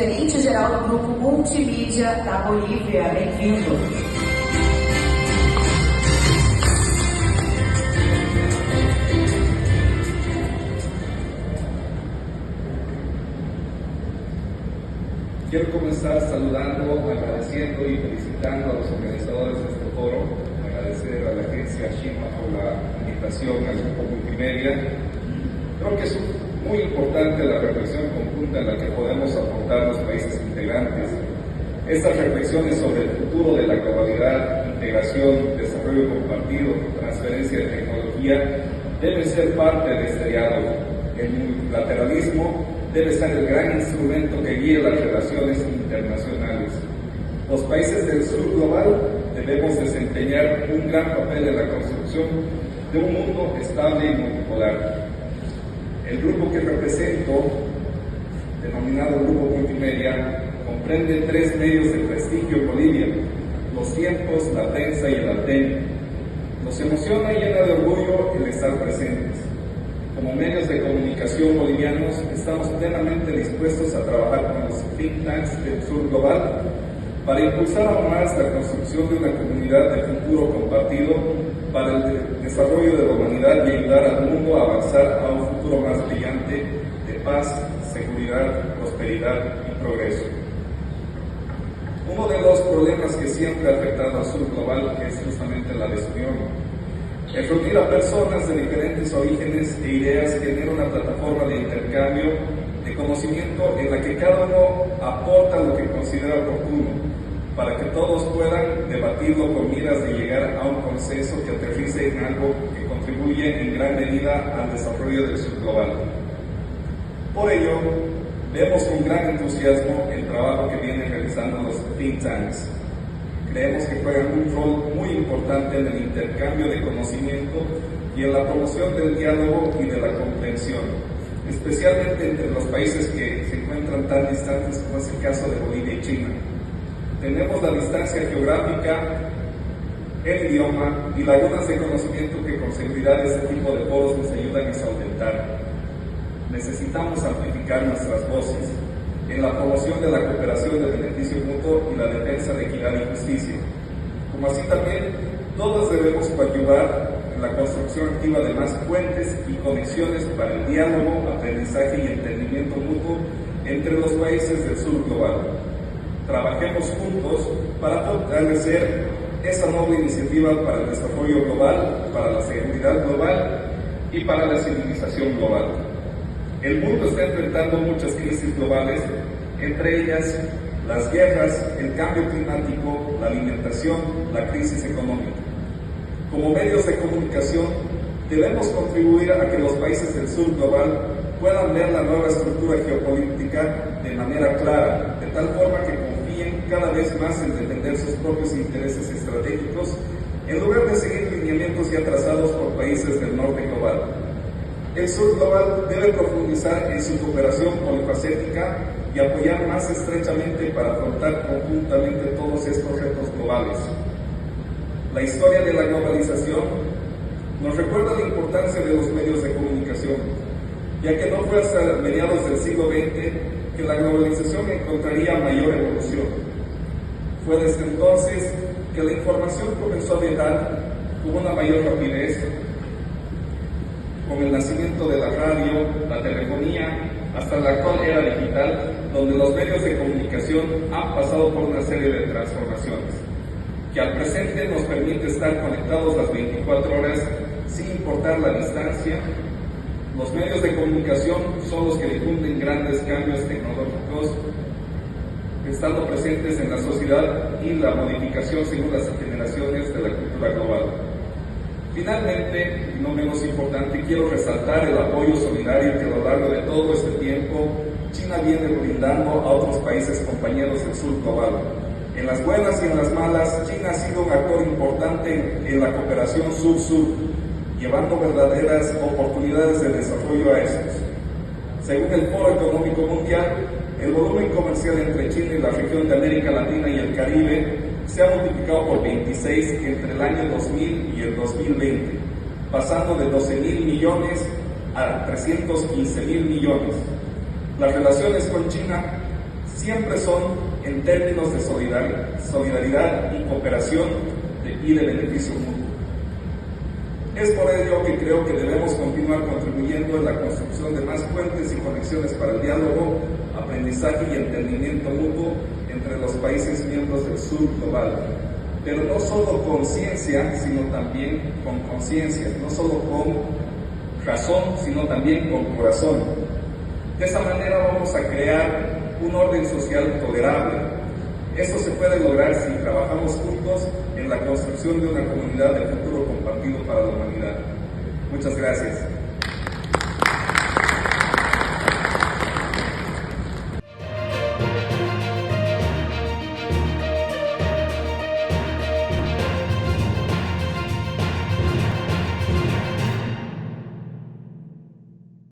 gerente-geral do Grupo Multimídia da Bolívia. Bem-vindo. Quiero comenzar saludando, agradeciendo y felicitando a los organizadores de este foro, agradecer a la agencia Shima por la invitación al Grupo Multimedia. Creo que es muy importante la reflexión conjunta en la que podemos aportar los países integrantes. Estas reflexiones sobre el futuro de la globalidad, integración, desarrollo compartido, transferencia de tecnología, deben ser parte de este diálogo. El multilateralismo debe ser el gran instrumento que guíe las relaciones internacionales. Los países del sur global debemos desempeñar un gran papel en la construcción de un mundo estable y multipolar. El grupo que represento, denominado Grupo Multimedia, comprende 3 medios de prestigio en Bolivia: Los Tiempos, La Prensa y el Alten. Nos emociona y llena de orgullo el estar presentes. Como medios de comunicación bolivianos, estamos plenamente dispuestos a trabajar con los think tanks del sur global para impulsar aún más la construcción de una comunidad de futuro compartido para el desarrollo de la humanidad y ayudar al mundo a avanzar a un futuro más brillante de paz, seguridad, prosperidad y progreso. Uno de los problemas que siempre ha afectado al sur global es justamente la desunión. El reunir a personas de diferentes orígenes e ideas genera una plataforma de intercambio de conocimiento en la que cada uno aporta lo que considera oportuno, para que todos puedan debatirlo con miras de llegar a un consenso que aterrice en algo que contribuye en gran medida al desarrollo del sur global. Por ello, vemos con gran entusiasmo el trabajo que vienen realizando los think tanks. Creemos que juegan un rol muy importante en el intercambio de conocimiento y en la promoción del diálogo y de la comprensión, especialmente entre los países que se encuentran tan distantes como es el caso de Bolivia y China. Tenemos la distancia geográfica, el idioma y lagunas de conocimiento que con seguridad este tipo de foros nos ayudan a solventar. Necesitamos amplificar nuestras voces en la promoción de la cooperación de beneficio mutuo y la defensa de equidad y justicia. Como así también, todos debemos coadyuvar en la construcción activa de más puentes y conexiones para el diálogo, aprendizaje y entendimiento mutuo entre los países del sur global. Trabajemos juntos para fortalecer esa noble iniciativa para el desarrollo global, para la seguridad global y para la civilización global. El mundo está enfrentando muchas crisis globales, entre ellas las guerras, el cambio climático, la alimentación, la crisis económica. Como medios de comunicación, debemos contribuir a que los países del sur global puedan ver la nueva estructura geopolítica de manera clara, de tal forma que confíen cada vez más en defender sus propios intereses estratégicos, en lugar de seguir lineamientos ya trazados por países del norte global. El sur global debe profundizar en su cooperación polifacética y apoyar más estrechamente para afrontar conjuntamente todos estos retos globales. La historia de la globalización nos recuerda la importancia de los medios de comunicación, ya que no fue hasta mediados del siglo XX que la globalización encontraría mayor evolución. Fue desde entonces que la información comenzó a viajar con una mayor rapidez, con el nacimiento de la radio, la telefonía, hasta la actual era digital, donde los medios de comunicación han pasado por una serie de transformaciones, que al presente nos permite estar conectados las 24 horas sin importar la distancia. Los medios de comunicación son los que difunden grandes cambios tecnológicos, estando presentes en la sociedad y la modificación según las generaciones de la cultura global. Finalmente, y no menos importante, quiero resaltar el apoyo solidario que a lo largo de todo este tiempo China viene brindando a otros países compañeros del sur global. En las buenas y en las malas, China ha sido un actor importante en la cooperación sur-sur, llevando verdaderas oportunidades de desarrollo a estos. Según el Foro Económico Mundial, el volumen comercial entre China y la región de América Latina y el Caribe se ha multiplicado por 26 entre el año 2000 y el 2020, pasando de 12.000 millones a 315.000 millones. Las relaciones con China siempre son en términos de solidaridad y cooperación y de beneficio mutuo. Es por ello que creo que debemos continuar contribuyendo en la construcción de más puentes y conexiones para el diálogo, aprendizaje y entendimiento mutuo entre los países miembros del Sur global. Pero no solo con ciencia, sino también con conciencia, no solo con razón, sino también con corazón. De esa manera vamos a crear un orden social tolerable. Eso se puede lograr si trabajamos juntos en la construcción de una comunidad de futuro compartido para la humanidad. Muchas gracias.